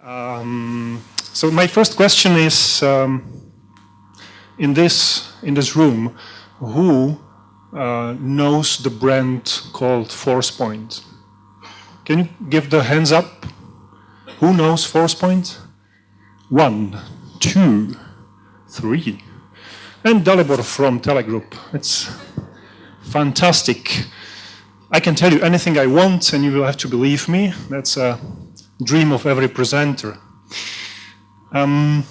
So my first question is, in this room, who knows the brand called Forcepoint? Can you give the hands up? Who knows Forcepoint? 1, 2, 3. And Dalibor from Telegroup. It's fantastic. I can tell you anything I want and you will have to believe me. That's a dream of every presenter. So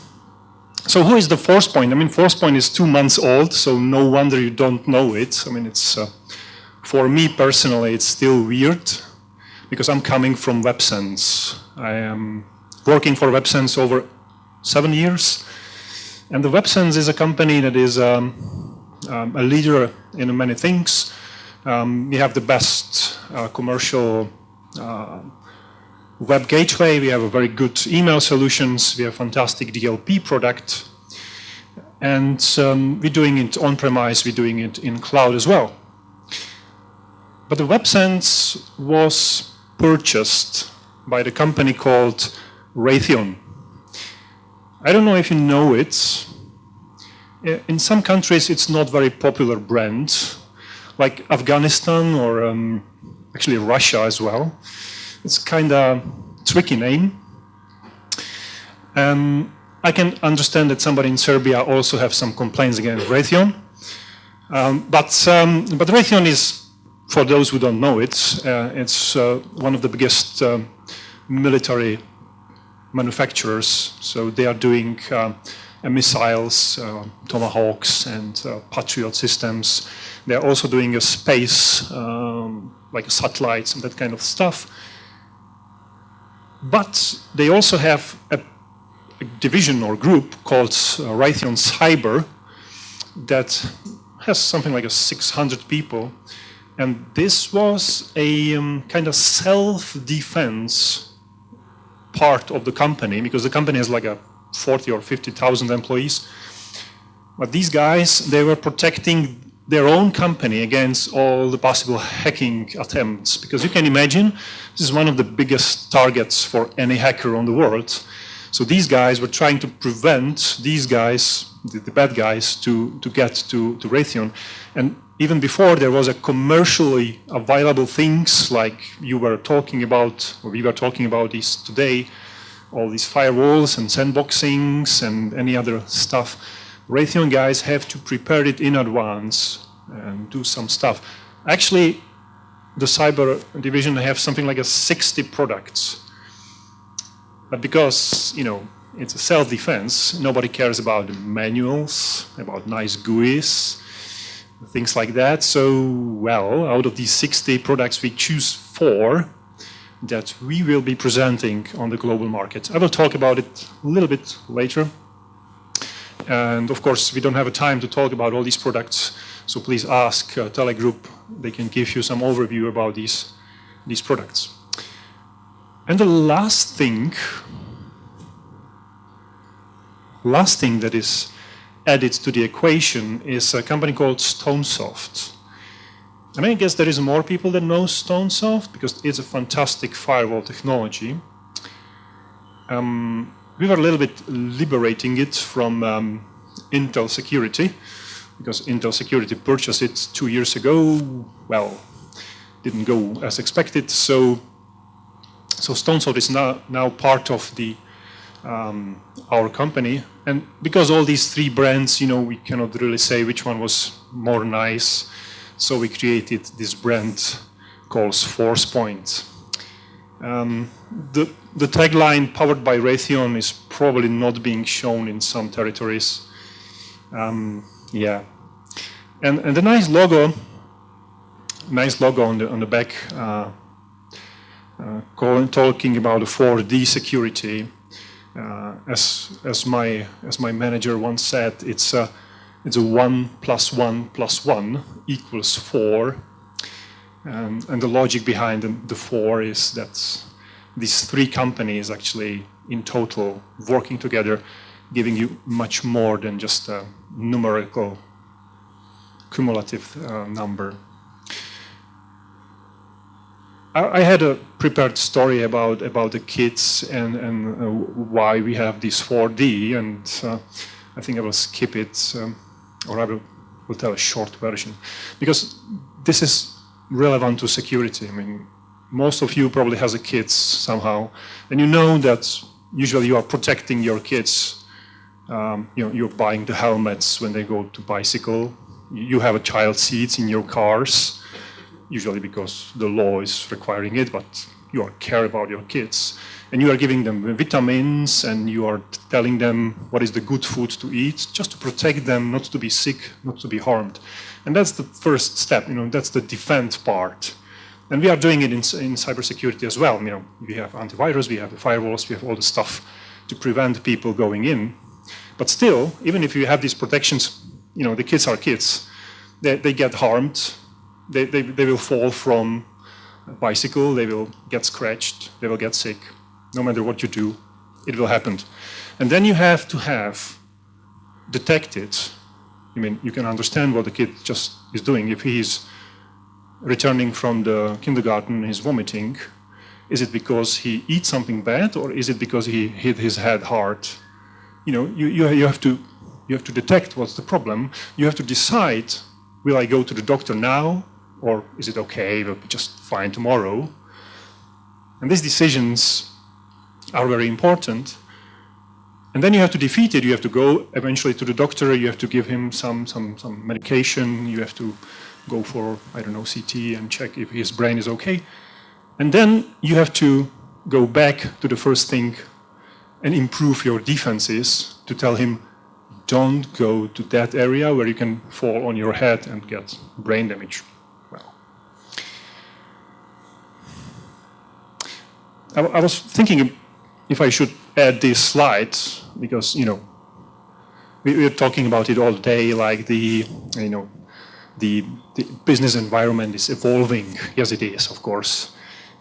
who is the Forcepoint? I mean, Forcepoint is 2 months old, so no wonder you don't know it. I mean, it's for me personally, it's still weird because I'm coming from WebSense. I am working for WebSense over 7 years. And the WebSense is a company that is a leader in many things. We have the best commercial web gateway. We have a very good email solutions. We have a fantastic DLP product. And we're doing it on-premise. We're doing it in cloud as well. But the WebSense was purchased by the company called Raytheon. I don't know if you know it. In some countries, it's not very popular brand, like Afghanistan or actually Russia as well. It's kind of tricky name. I can understand that somebody in Serbia also have some complaints against Raytheon. But Raytheon is, for those who don't know it, it's one of the biggest military manufacturers. So they are doing missiles, Tomahawks and Patriot systems. They're also doing a space, like satellites and that kind of stuff. But they also have a division or group called Raytheon Cyber that has something like 600 people. And this was a kind of self-defense part of the company, because the company has like 40 or 50,000 employees. But these guys, they were protecting their own company against all the possible hacking attempts. Because you can imagine, this is one of the biggest targets for any hacker on the world. So these guys were trying to prevent these guys, the bad guys, to get to Raytheon. And even before, there was a commercially available things like you were talking about, or we were talking about this today, all these firewalls and sandboxings and any other stuff. Raytheon guys have to prepare it in advance and do some stuff. Actually, the cyber division have something like 60 products. But because, you know, it's a self-defense, nobody cares about the manuals, about nice GUIs, things like that. So, well, out of these 60 products, we choose 4 that we will be presenting on the global market. I will talk about it a little bit later. And of course, we don't have a time to talk about all these products. So please ask Telegroup. They can give you some overview about these products. And the last thing that is added to the equation is a company called StoneSoft. And I guess there is more people that know StoneSoft because it's a fantastic firewall technology. We were a little bit liberating it from Intel Security because Intel Security purchased it 2 years ago. Well, didn't go as expected. So StoneSoft is now part of our company. And because all these 3 brands, you know, we cannot really say which one was more nice. So we created this brand called Forcepoint. The tagline powered by Raytheon is probably not being shown in some territories. Yeah. And the nice logo on the back, talking about the 4D security. As my manager once said, it's a 1 + 1 + 1 = 4. And the logic behind the 4 is that these 3 companies actually in total working together, giving you much more than just a numerical cumulative number. I had a prepared story about the kids and why we have this 4D, and I think I will skip it, or I will tell a short version, because this is relevant to security. I mean, most of you probably has a kids somehow, and you know that usually you are protecting your kids. You're buying the helmets when they go to bicycle. You have a child seats in your cars, usually because the law is requiring it, but you care about your kids. And you are giving them vitamins, and you are telling them what is the good food to eat, just to protect them, not to be sick, not to be harmed. And that's the first step, that's the defend part. And we are doing it in cybersecurity as well. We have antivirus, we have the firewalls, we have all the stuff to prevent people going in. But still, even if you have these protections, the kids are kids. They get harmed. They will fall from a bicycle. They will get scratched. They will get sick. No matter what you do, it will happen. And then you have to have detected. You can understand what the kid just is doing. If he is returning from the kindergarten, he's vomiting. Is it because he eats something bad, or is it because he hit his head hard? You have to detect what's the problem. You have to decide, will I go to the doctor now, or is it okay, we'll be just fine tomorrow? And these decisions are very important. And then you have to defeat it. You have to go eventually to the doctor. You have to give him some medication. You have to go for, CT and check if his brain is okay. And then you have to go back to the first thing and improve your defenses, to tell him, don't go to that area where you can fall on your head and get brain damage. Well, I was thinking if I should add this slide, because we're talking about it all day, like the business environment is evolving. Yes, it is, of course.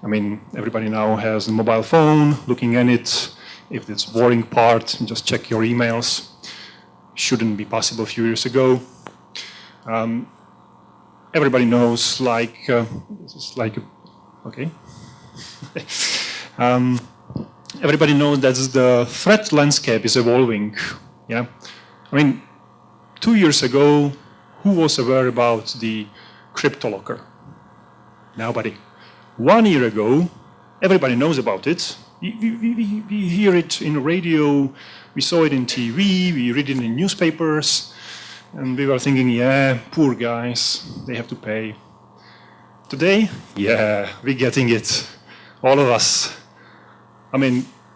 Everybody now has a mobile phone, looking at it. If it's boring part, just check your emails. Shouldn't be possible a few years ago. Everybody knows, okay. Everybody knows that the threat landscape is evolving. Yeah, 2 years ago, who was aware about the crypto locker? Nobody. 1 year ago, everybody knows about it. We hear it in the radio, we saw it in TV, we read it in newspapers, and we were thinking, yeah, poor guys, they have to pay. Today, yeah, we're getting it, all of us.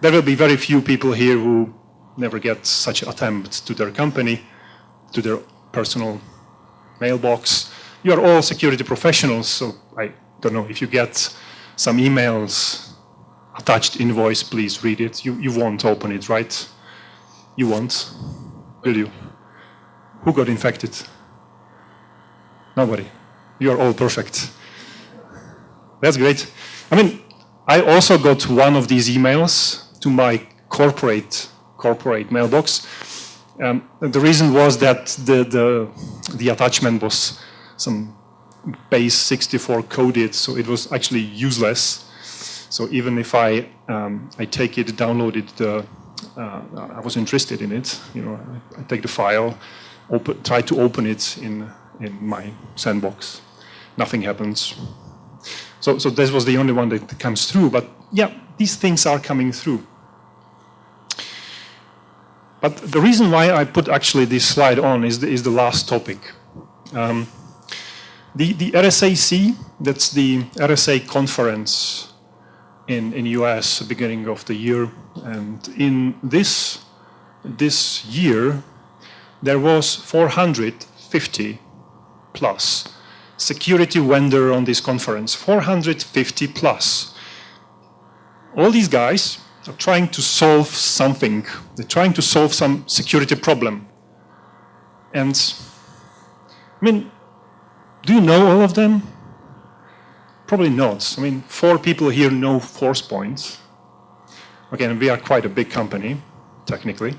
There will be very few people here who never get such an attempt to their company, to their personal mailbox. You are all security professionals, so I don't know if you get some emails, attached invoice, please read it. You won't open it, right? You won't, will you? Who got infected? Nobody. You are all perfect. That's great. I also got one of these emails to my corporate mailbox. The reason was that the attachment was some base 64 coded, so it was actually useless. So even if I take it, download it, I was interested in it. I take the file, try to open it in my sandbox. Nothing happens. So this was the only one that comes through. But yeah, these things are coming through. But the reason why I put actually this slide on is the last topic. The RSAC, that's the RSA conference in US, beginning of the year, and in this year there was 450 plus security vendor on this conference, 450 plus. All these guys are trying to solve something. They're trying to solve some security problem. And do you know all of them? Probably not. 4 people here know Forcepoint. Again, we are quite a big company, technically.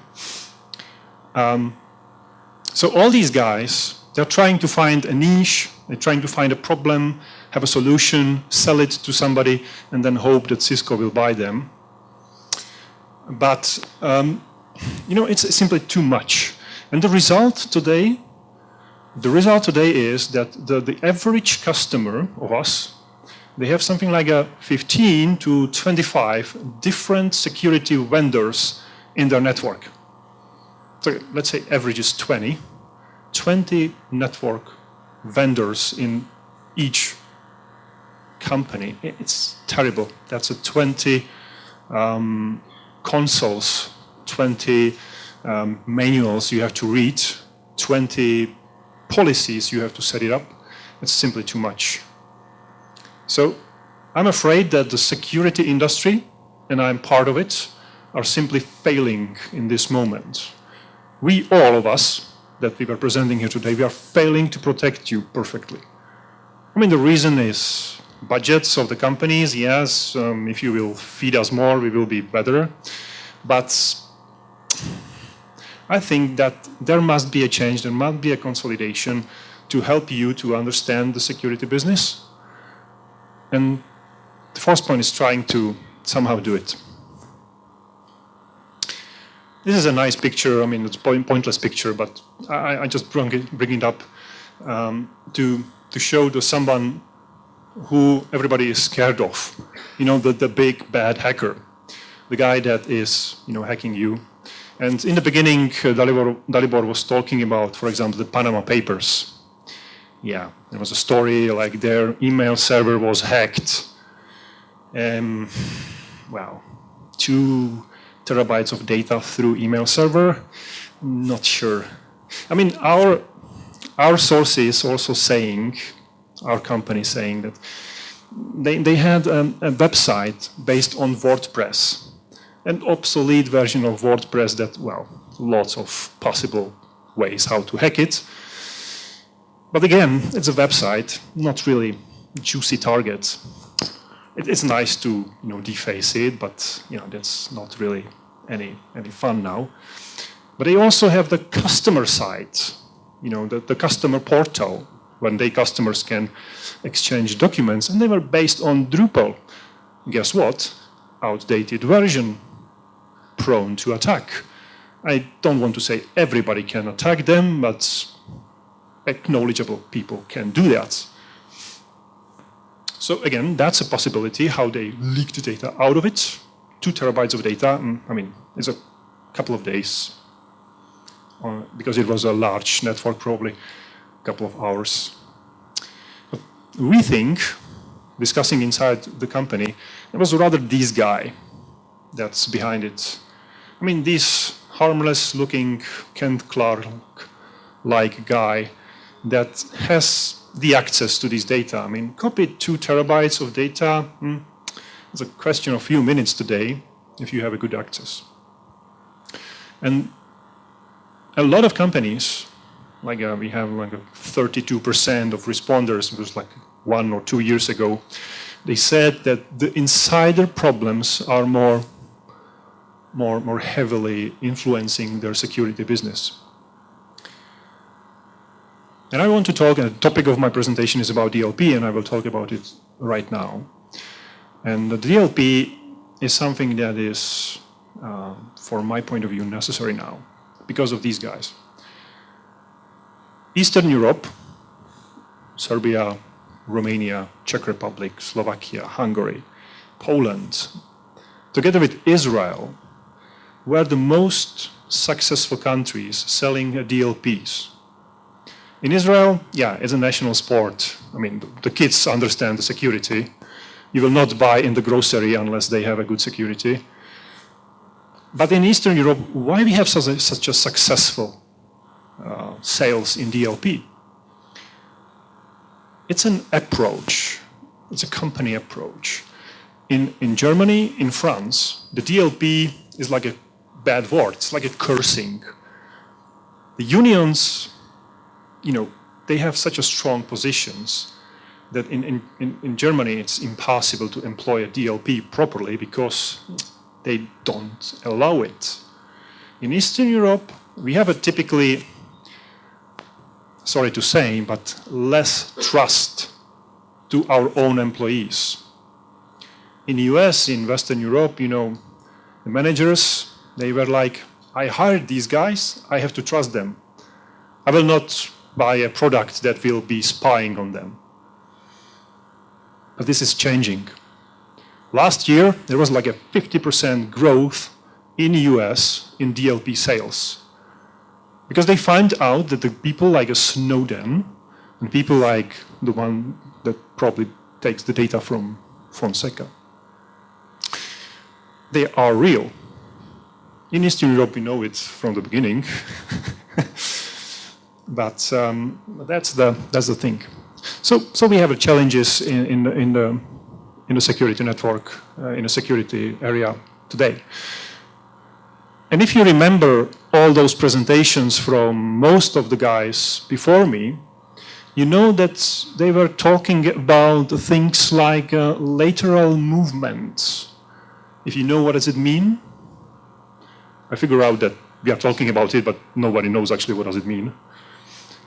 So all these guys, they're trying to find a niche, they're trying to find a problem, have a solution, sell it to somebody, and then hope that Cisco will buy them. But, it's simply too much. And the result today is that the average customer of us, they have something like 15 to 25 different security vendors in their network. So let's say average is 20 network vendors in each company. It's terrible. That's 20 consoles, 20 manuals you have to read, 20 policies you have to set it up. It's simply too much. So I'm afraid that the security industry, and I'm part of it, are simply failing in this moment. We, all of us that we were presenting here today, we are failing to protect you perfectly. I mean, the reason is budgets of the companies. Yes, if you will feed us more, we will be better. But I think that there must be a change, there must be a consolidation to help you to understand the security business. And Forcepoint is trying to somehow do it. This is a nice picture. I mean, it's a pointless picture, but I just bring it up to show to someone who everybody is scared of. The big bad hacker, the guy that is hacking you. And in the beginning, Dalibor was talking about, for example, the Panama Papers. Yeah, there was a story like their email server was hacked. 2 terabytes of data through email server. Not sure. I mean, our sources also saying, our company saying that they had a website based on WordPress, an obsolete version of WordPress that, lots of possible ways how to hack it. But again, it's a website, not really juicy target. It's nice to deface it, but that's not really any fun now. But they also have the customer site, the customer portal, when customers can exchange documents, and they were based on Drupal. Guess what? Outdated version, prone to attack. I don't want to say everybody can attack them, but knowledgeable people can do that. So again, that's a possibility how they leak the data out of it. 2 terabytes of data, I mean, it's a couple of days because it was a large network, probably a couple of hours. But we think, discussing inside the company, it was rather this guy that's behind it. I mean, this harmless-looking Kent Clark-like guy that has the access to this data. I mean, copy 2 terabytes of data. It's a question of a few minutes today if you have a good access. And a lot of companies, we have 32% of responders, it was 1 or 2 years ago, they said that the insider problems are more heavily influencing their security business. And I want to talk, and the topic of my presentation is about DLP, and I will talk about it right now. And the DLP is something that is, from my point of view, necessary now because of these guys. Eastern Europe, Serbia, Romania, Czech Republic, Slovakia, Hungary, Poland, together with Israel, were the most successful countries selling DLPs. In Israel, it's a national sport. I mean, the kids understand the security. You will not buy in the grocery unless they have a good security. But in Eastern Europe, why we have such a successful sales in DLP? It's an approach. It's a company approach. In Germany, in France, the DLP is like a bad word. It's like a cursing. The unions, they have such a strong positions that in Germany it's impossible to employ a DLP properly because they don't allow it. In Eastern Europe, we have a typically, sorry to say, but less trust to our own employees. In the US, in Western Europe, the managers, they were like, I hired these guys, I have to trust them. I will not buy a product that will be spying on them. But this is changing. Last year, there was like a 50% growth in the US in DLP sales. Because they find out that the people like a Snowden and people like the one that probably takes the data from Fonseca, they are real. In Eastern Europe, we know it from the beginning. But that's the thing. So we have challenges in the security network, in the security area today. And if you remember all those presentations from most of the guys before me, you know that they were talking about things like lateral movements. If you know what does it mean, I figure out that we are talking about it, but nobody knows actually what does it mean.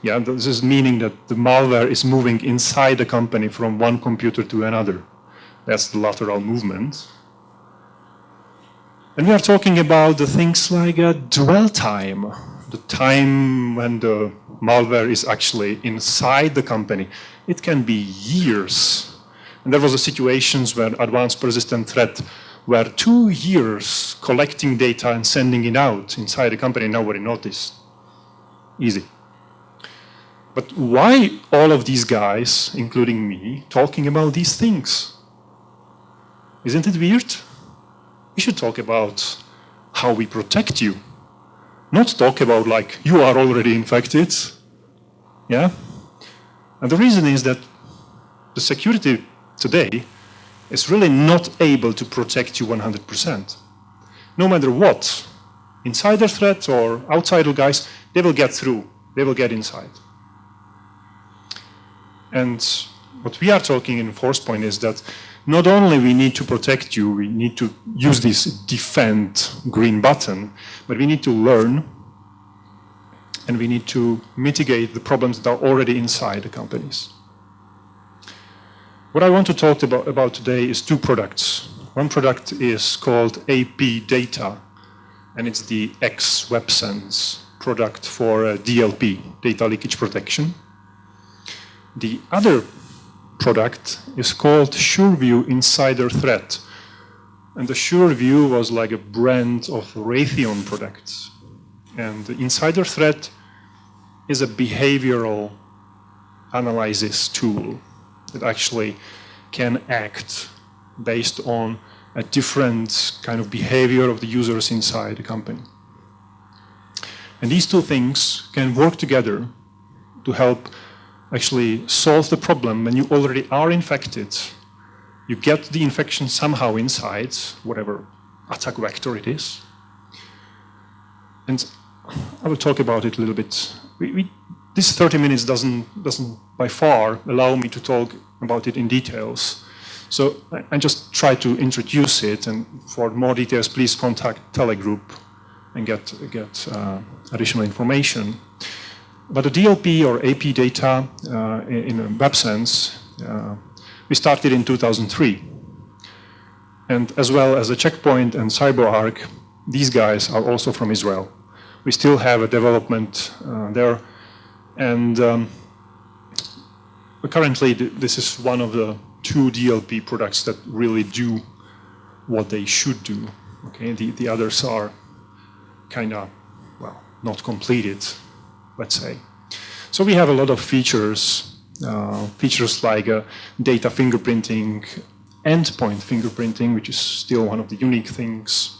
Yeah, this is meaning that the malware is moving inside the company from one computer to another. That's the lateral movement. And we are talking about the things like dwell time, the time when the malware is actually inside the company. It can be years. And there was a situations where advanced persistent threat were 2 years collecting data and sending it out inside the company. Nobody noticed. Easy. But why all of these guys, including me, talking about these things? Isn't it weird? We should talk about how we protect you. Not talk about like, you are already infected. Yeah? And the reason is that the security today is really not able to protect you 100%. No matter what, insider threat or outsider guys, they will get through. They will get inside. And what we are talking in Forcepoint is that not only we need to protect you, we need to use this defend green button, but we need to learn and we need to mitigate the problems that are already inside the companies. What I want to talk about today is 2 products. One product is called AP Data, and it's the ex-WebSense product for DLP, data leakage protection. The other product is called SureView Insider Threat. And the SureView was like a brand of Raytheon products. And the Insider Threat is a behavioral analysis tool that actually can act based on a different kind of behavior of the users inside the company. And these 2 things can work together to help actually solve the problem when you already are infected. You get the infection somehow inside, whatever attack vector it is. And I will talk about it a little bit. This 30 minutes doesn't by far allow me to talk about it in details. So I just try to introduce it, and for more details, please contact Telegroup and get additional information. But the DLP or AP data in a WebSense, we started in 2003. And as well as a Checkpoint and CyberArk, these guys are also from Israel. We still have a development there. And currently, this is one of the 2 DLP products that really do what they should do. Okay, the others are kind of, well, not completed, let's say. So we have a lot of features like data fingerprinting, endpoint fingerprinting, which is still one of the unique things.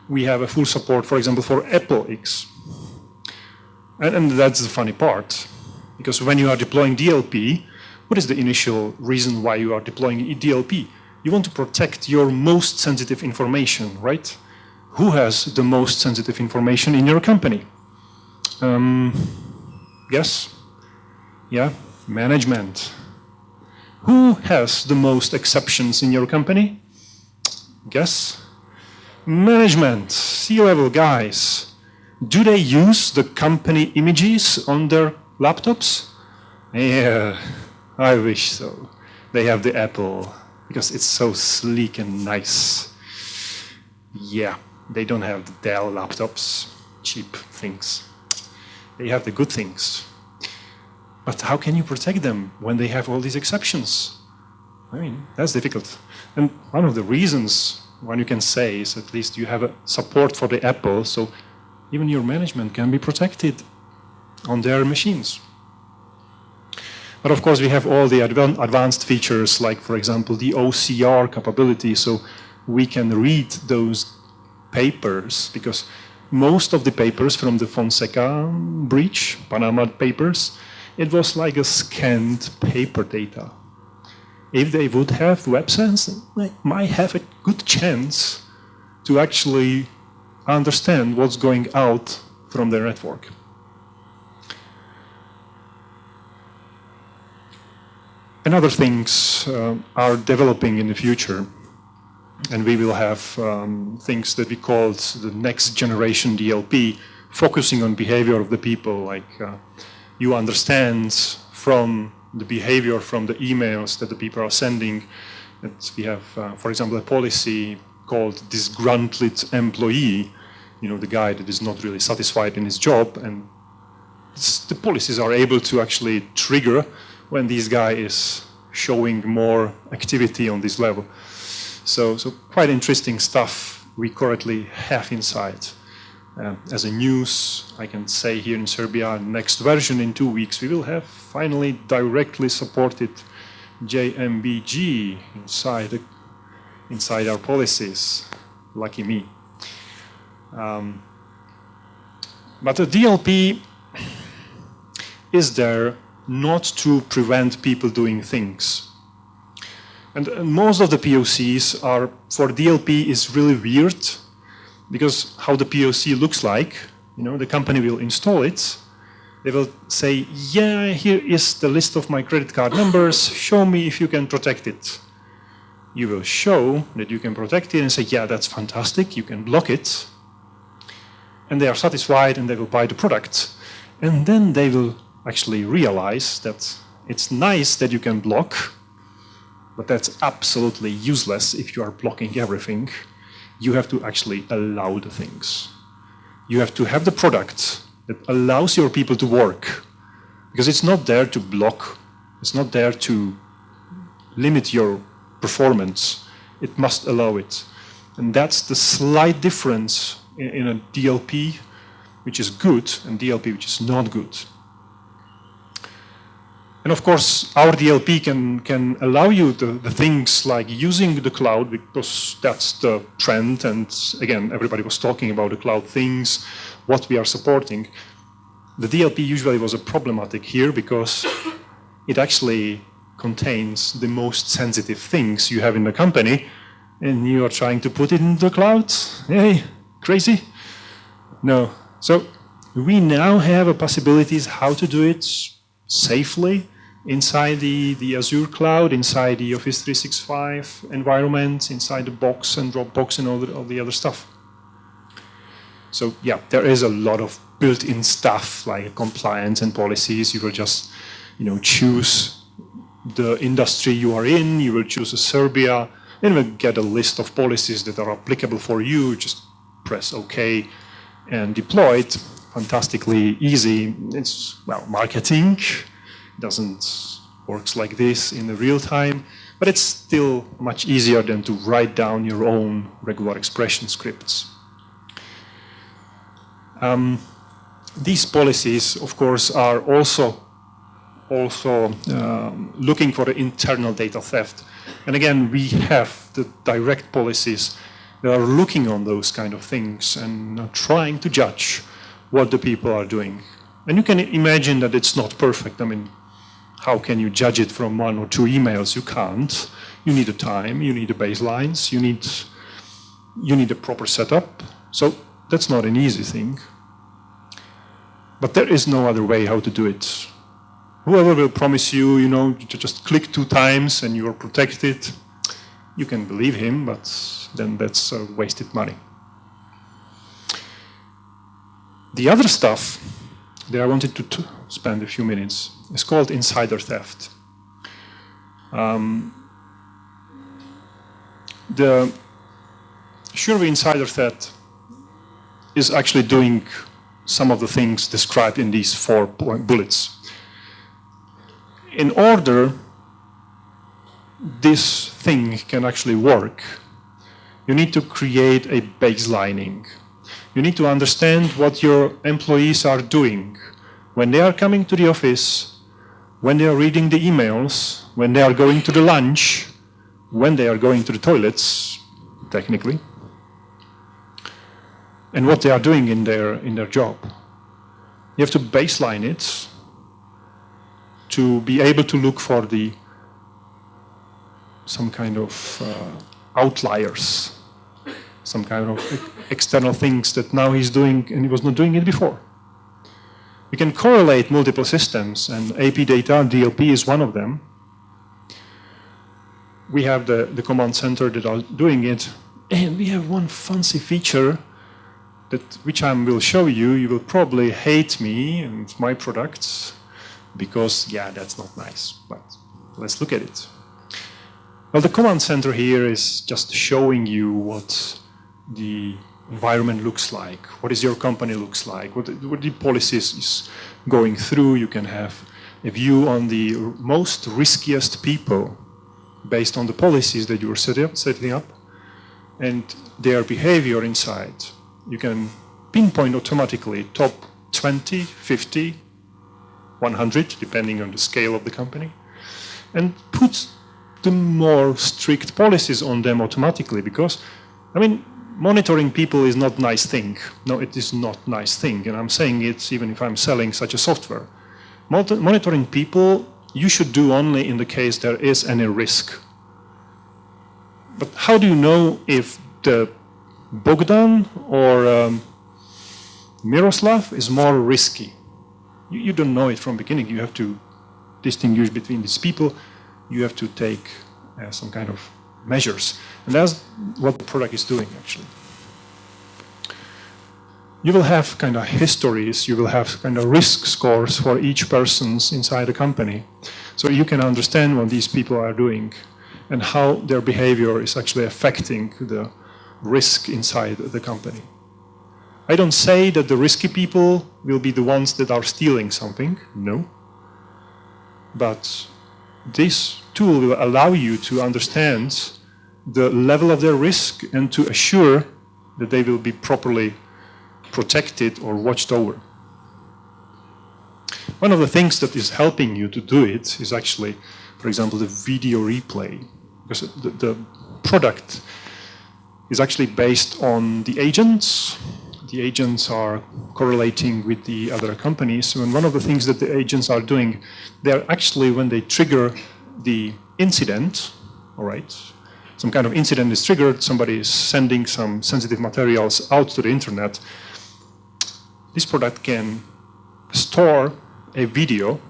We have a full support, for example, for Apple X. And that's the funny part, because when you are deploying DLP, what is the initial reason why you are deploying DLP? You want to protect your most sensitive information, right? Who has the most sensitive information in your company? Yes? Yeah? Management. Who has the most exceptions in your company? Guess? Management, C-level guys. Do they use the company images on their laptops? Yeah, I wish so. they have the Apple because it's so sleek and nice. Yeah, they don't have the Dell laptops, cheap things. They have the good things. But how can you protect them when they have all these exceptions? I mean, that's difficult. And one of the reasons, one you can say, is at least you have a support for the Apple, so even your management can be protected on their machines. But of course, we have all the advanced features, like, for example, the OCR capability, so we can read those papers, because most of the papers from the Fonseca breach, Panama papers, it was like a scanned paper data. If they would have websites, they might have a good chance to actually understand what's going out from their network. And other things are developing in the future. And we will have things that we call the next generation DLP, focusing on behavior of the people, like you understand from the behavior from the emails that the people are sending. That we have, for example, a policy called disgruntled employee, you know, the guy that is not really satisfied in his job, and the policies are able to actually trigger when this guy is showing more activity on this level. So quite interesting stuff we currently have inside. As a news, I can say here in Serbia, next version in 2 weeks, we will have finally directly supported JMBG inside our policies. Lucky me. But the DLP is there not to prevent people doing things. And most of the POCs are, for DLP is really weird, because how the POC looks like, you know, the company will install it. They will say, yeah, here is the list of my credit card numbers, show me if you can protect it. You will show that you can protect it and say, yeah, that's fantastic, you can block it. And they are satisfied and they will buy the product. And then they will actually realize that it's nice that you can block, but that's absolutely useless if you are blocking everything. You have to actually allow the things. You have to have the product that allows your people to work, because it's not there to block. It's not there to limit your performance. It must allow it. And that's the slight difference in a DLP, which is good, and DLP, which is not good. And of course, our DLP can allow you the things like using the cloud, because that's the trend. And again, everybody was talking about the cloud things, what we are supporting. The DLP usually was a problematic here because it actually contains the most sensitive things you have in the company, and you are trying to put it in the cloud. Hey, crazy? No. So we now have a possibilities how to do it safely inside the Azure cloud, inside the Office 365 environment, inside the box and Dropbox and all the other stuff. So yeah, there is a lot of built-in stuff like compliance and policies. You will just, you know, choose the industry you are in. You will choose a Serbia, and you will get a list of policies that are applicable for you. Just press OK and deploy it. Fantastically easy. It's, well, marketing. Doesn't works like this in the real time, but it's still much easier than to write down your own regular expression scripts. These policies, of course, are also looking for the internal data theft. And again, we have the direct policies that are looking on those kind of things and trying to judge what the people are doing. And you can imagine that it's not perfect. I mean, how can you judge it from 1 or 2 emails? You can't. You need a time, you need the baselines, you need a proper setup. So that's not an easy thing. But there is no other way how to do it. Whoever will promise you, you know, to just click 2 times and you are protected, you can believe him, but then that's wasted money. The other stuff that I wanted to spend a few minutes is called insider theft. The Survey Insider threat is actually doing some of the things described in these 4 bullets. In order this thing can actually work, you need to create a baselining. You need to understand what your employees are doing when they are coming to the office, when they are reading the emails, when they are going to the lunch, when they are going to the toilets, technically, and what they are doing in their job. You have to baseline it to be able to look for some kind of outliers, some kind of external things that now he's doing and he was not doing it before. We can correlate multiple systems, and AP data, DLP is one of them. We have the command center that are doing it, and we have one fancy feature which I will show you. You will probably hate me and my products because, yeah, that's not nice, but let's look at it. Well, the command center here is just showing you what the environment looks like, what is your company looks like, what the policies is going through. You can have a view on the most riskiest people based on the policies that you are setting up and their behavior inside. You can pinpoint automatically top 20, 50, 100, depending on the scale of the company, and put the more strict policies on them automatically, because, I mean, monitoring people is not a nice thing. No, it is not a nice thing, and I'm saying it even if I'm selling such a software. Monitoring people, you should do only in the case there is any risk. But how do you know if the Bogdan or Miroslav is more risky? You don't know it from the beginning. You have to distinguish between these people. You have to take some kind of measures. And that's what the product is doing, actually. You will have kind of histories, you will have kind of risk scores for each person's inside the company. So you can understand what these people are doing and how their behavior is actually affecting the risk inside the company. I don't say that the risky people will be the ones that are stealing something, no. But this tool will allow you to understand the level of their risk and to assure that they will be properly protected or watched over. One of the things that is helping you to do it is actually, for example, the video replay. Because the product is actually based on the agents. The agents are correlating with the other companies. And one of the things that the agents are doing, they're actually, when they trigger the incident, all right, some kind of incident is triggered, somebody is sending some sensitive materials out to the internet, this product can store a video.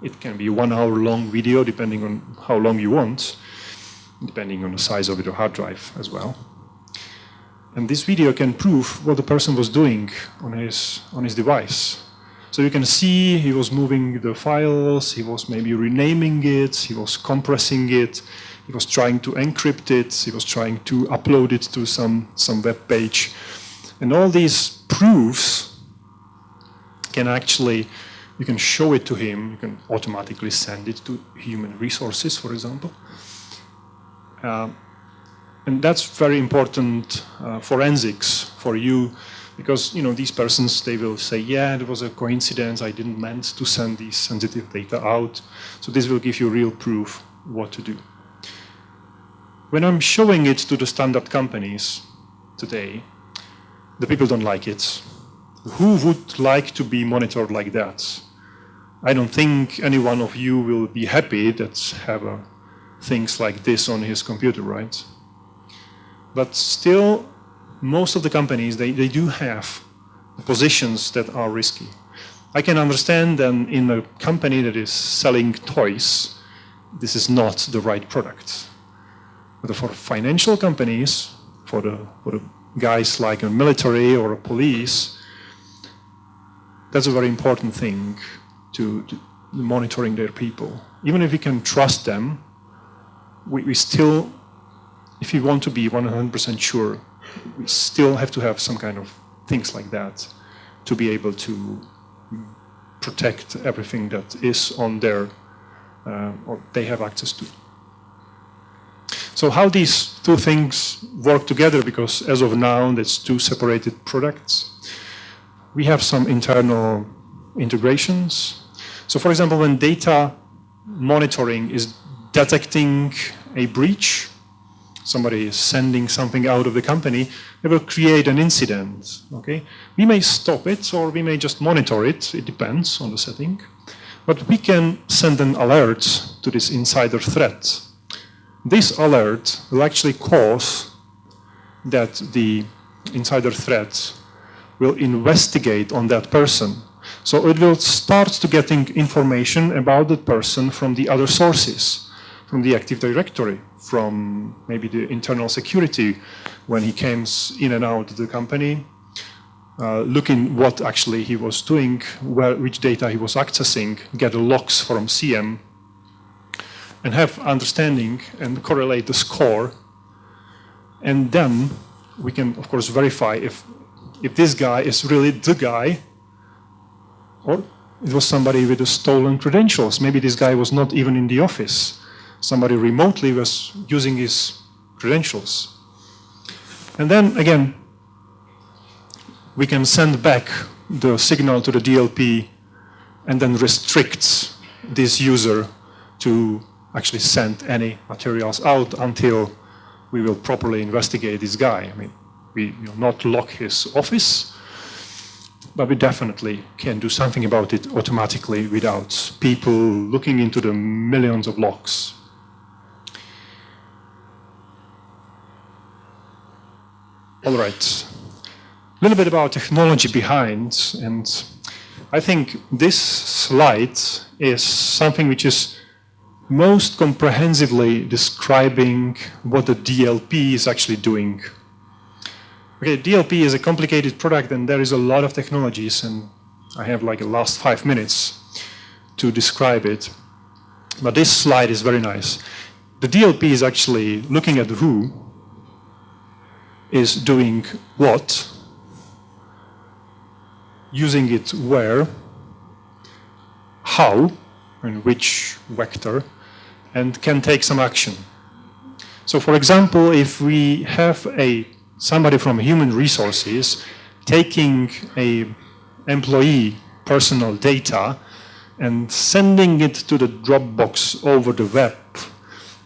It can be 1 hour long video, depending on how long you want, depending on the size of your hard drive as well. And this video can prove what the person was doing on his device. So you can see he was moving the files, he was maybe renaming it, he was compressing it, he was trying to encrypt it, he was trying to upload it to some web page. And all these proofs can actually, you can show it to him, you can automatically send it to human resources, for example. And that's very important forensics for you, because these persons, they will say, yeah, it was a coincidence, I didn't meant to send these sensitive data out. So this will give you real proof what to do. When I'm showing it to the standard companies today, the people don't like it. Who would like to be monitored like that? I don't think any one of you will be happy that have things like this on his computer, right? But still, most of the companies, they do have positions that are risky. I can understand that in a company that is selling toys, this is not the right product. But for financial companies, for the guys like a military or a police, that's a very important thing to monitoring their people. Even if you can trust them, we still, if you want to be 100% sure, we still have to have some kind of things like that to be able to protect everything that is on their, or they have access to. So how these two things work together, because as of now, that's two separated products. We have some internal integrations. So for example, when data monitoring is detecting a breach, somebody is sending something out of the company, it will create an incident, okay? We may stop it or we may just monitor it, it depends on the setting. But we can send an alert to this insider threat. This alert will actually cause that the insider threat will investigate on that person. So it will start to getting information about that person from the other sources, from the Active Directory, from maybe the internal security when he comes in and out of the company, looking what actually he was doing, which data he was accessing, get the logs from CM, and have understanding and correlate the score. And then we can, of course, verify if this guy is really the guy, or it was somebody with the stolen credentials. Maybe this guy was not even in the office. Somebody remotely was using his credentials. And then, again, we can send back the signal to the DLP and then restrict this user to actually send any materials out until we will properly investigate this guy. I mean, we will not lock his office, but we definitely can do something about it automatically without people looking into the millions of logs. All right, a little bit about technology behind, and I think this slide is something which is most comprehensively describing what the DLP is actually doing. Okay, DLP is a complicated product and there is a lot of technologies, and I have like the last 5 minutes to describe it. But this slide is very nice. The DLP is actually looking at who is doing what, using it where, how, and which vector, and can take some action. So for example, if we have somebody from human resources taking a employee personal data and sending it to the Dropbox over the web,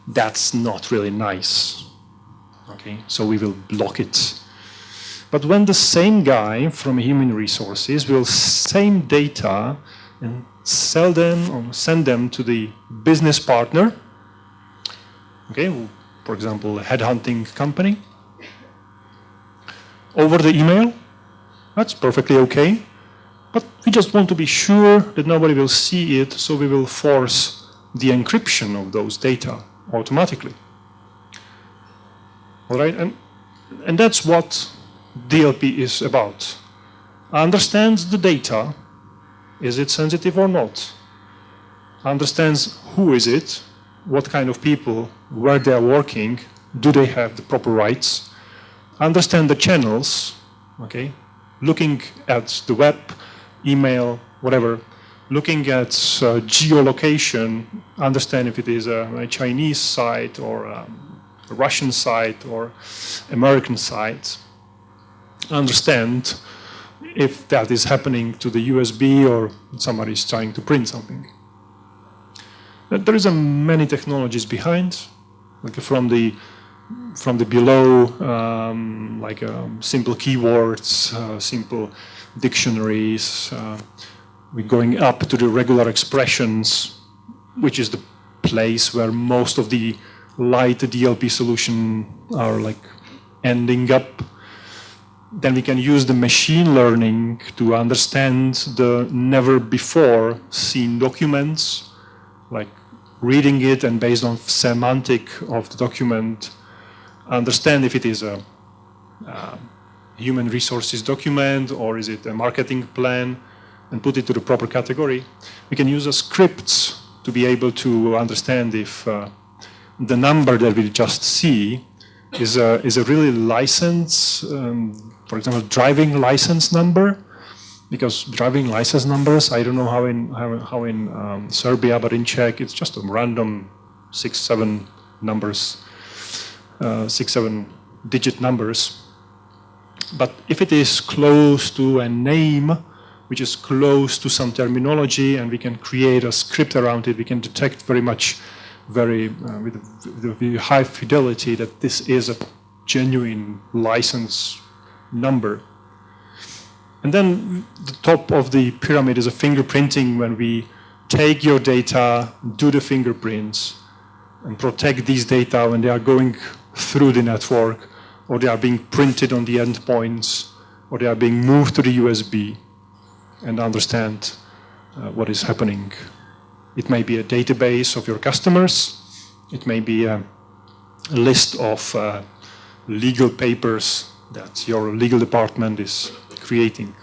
that's not really nice. Okay, so we will block it. But when the same guy from human resources will same data and sell them or send them to the business partner, okay, for example, a headhunting company, over the email, that's perfectly okay. But we just want to be sure that nobody will see it, so we will force the encryption of those data automatically. All right, and that's what DLP is about. Understands the data, is it sensitive or not? Understands who is it, what kind of people, where they are working, do they have the proper rights? Understand the channels, okay? Looking at the web, email, whatever. Looking at geolocation, understand if it is a Chinese site or a Russian site or American site. Understand if that is happening to the USB or somebody is trying to print something. There is many technologies behind, like from the below, simple keywords, simple dictionaries. We're going up to the regular expressions, which is the place where most of the light DLP solution are like ending up. Then we can use the machine learning to understand the never before seen documents, like reading it and based on semantic of the document, understand if it is a human resources document or is it a marketing plan, and put it to the proper category. We can use a script to be able to understand if the number that we just see is a really license, for example, driving license number, because driving license numbers, I don't know how in Serbia, but in Czech, it's just a random 6-7 numbers, 6-7 digit numbers. But if it is close to a name, which is close to some terminology, and we can create a script around it, we can detect very much, with very high fidelity that this is a genuine license number. And then the top of the pyramid is a fingerprinting, when we take your data, do the fingerprints, and protect these data when they are going through the network, or they are being printed on the endpoints, or they are being moved to the USB, and understand what is happening. It may be a database of your customers. It may be a list of legal papers that your legal department is creating.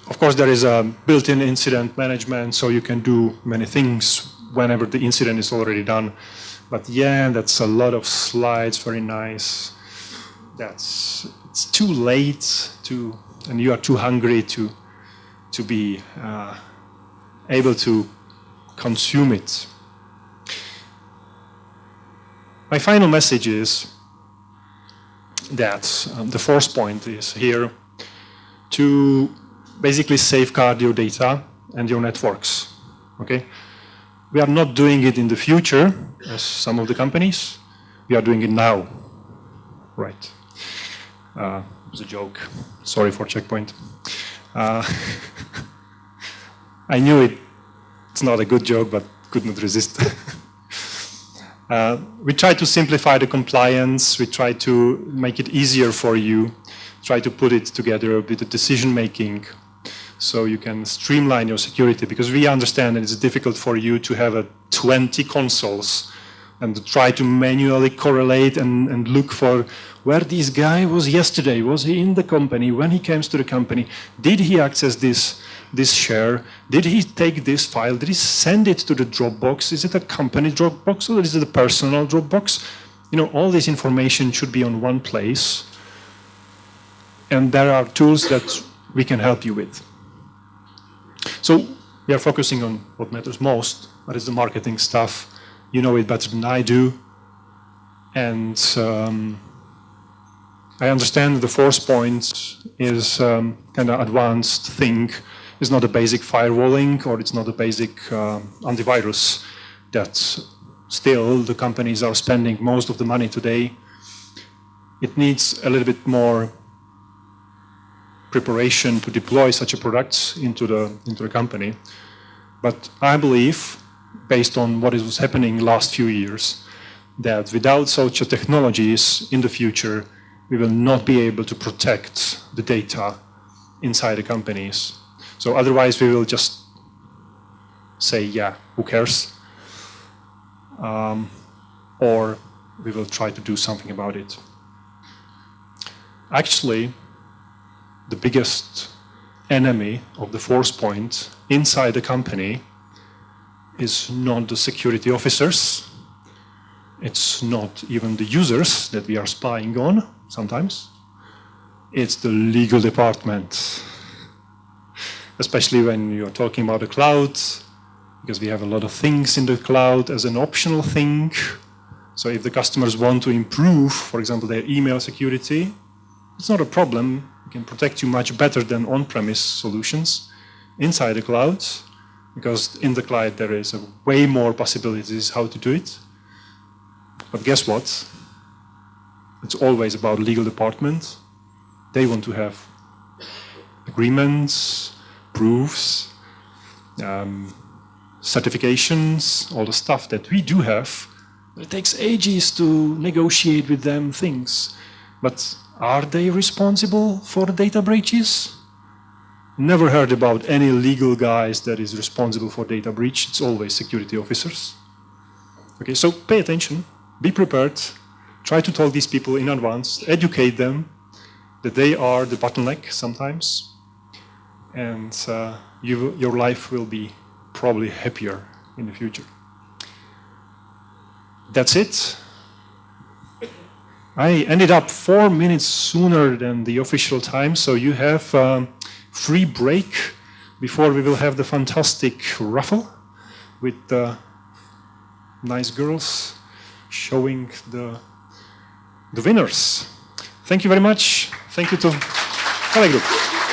Of course, there is a built-in incident management, so you can do many things whenever the incident is already done. But yeah, that's a lot of slides, very nice. It's too late and you are too hungry to be able to consume it. My final message is that the Forcepoint is here to basically safeguard your data and your networks. Okay? We are not doing it in the future, as some of the companies. We are doing it now. Right. It was a joke. Sorry for Checkpoint. I knew it's not a good joke, but could not resist. We try to simplify the compliance. We try to make it easier for you. Try to put it together with the decision making, so you can streamline your security, because we understand that it's difficult for you to have 20 consoles and try to manually correlate and look for where this guy was yesterday. Was he in the company? When he comes to the company, did he access this share? Did he take this file? Did he send it to the Dropbox? Is it a company Dropbox or is it a personal Dropbox? You know, all this information should be on one place. And there are tools that we can help you with. So we are focusing on what matters most, that is the marketing stuff. You know it better than I do. And I understand the Forcepoint is kind of advanced thing. It's not a basic firewalling, or it's not a basic antivirus that still the companies are spending most of the money today. It needs a little bit more preparation to deploy such a product into the company. But I believe, based on what was happening last few years, that without such technologies in the future, we will not be able to protect the data inside the companies. So otherwise we will just say, yeah, who cares? Or we will try to do something about it. Actually, the biggest enemy of the Forcepoint inside the company is not the security officers. It's not even the users that we are spying on sometimes. It's the legal department. Especially when you're talking about the cloud, because we have a lot of things in the cloud as an optional thing. So if the customers want to improve, for example, their email security, it's not a problem. We can protect you much better than on-premise solutions inside the cloud, because in the cloud there is way more possibilities how to do it. But guess what? It's always about legal department. They want to have agreements, proofs, certifications, all the stuff that we do have. It takes ages to negotiate with them things. But are they responsible for the data breaches? Never heard about any legal guys that is responsible for data breach. It's always security officers. Okay, so pay attention, be prepared, try to talk these people in advance, educate them that they are the bottleneck sometimes, and your life will be probably happier in the future. That's it. I ended up 4 minutes sooner than the official time, so you have a free break before we will have the fantastic raffle with the nice girls showing the winners. Thank you very much. Thank you to Telegroup.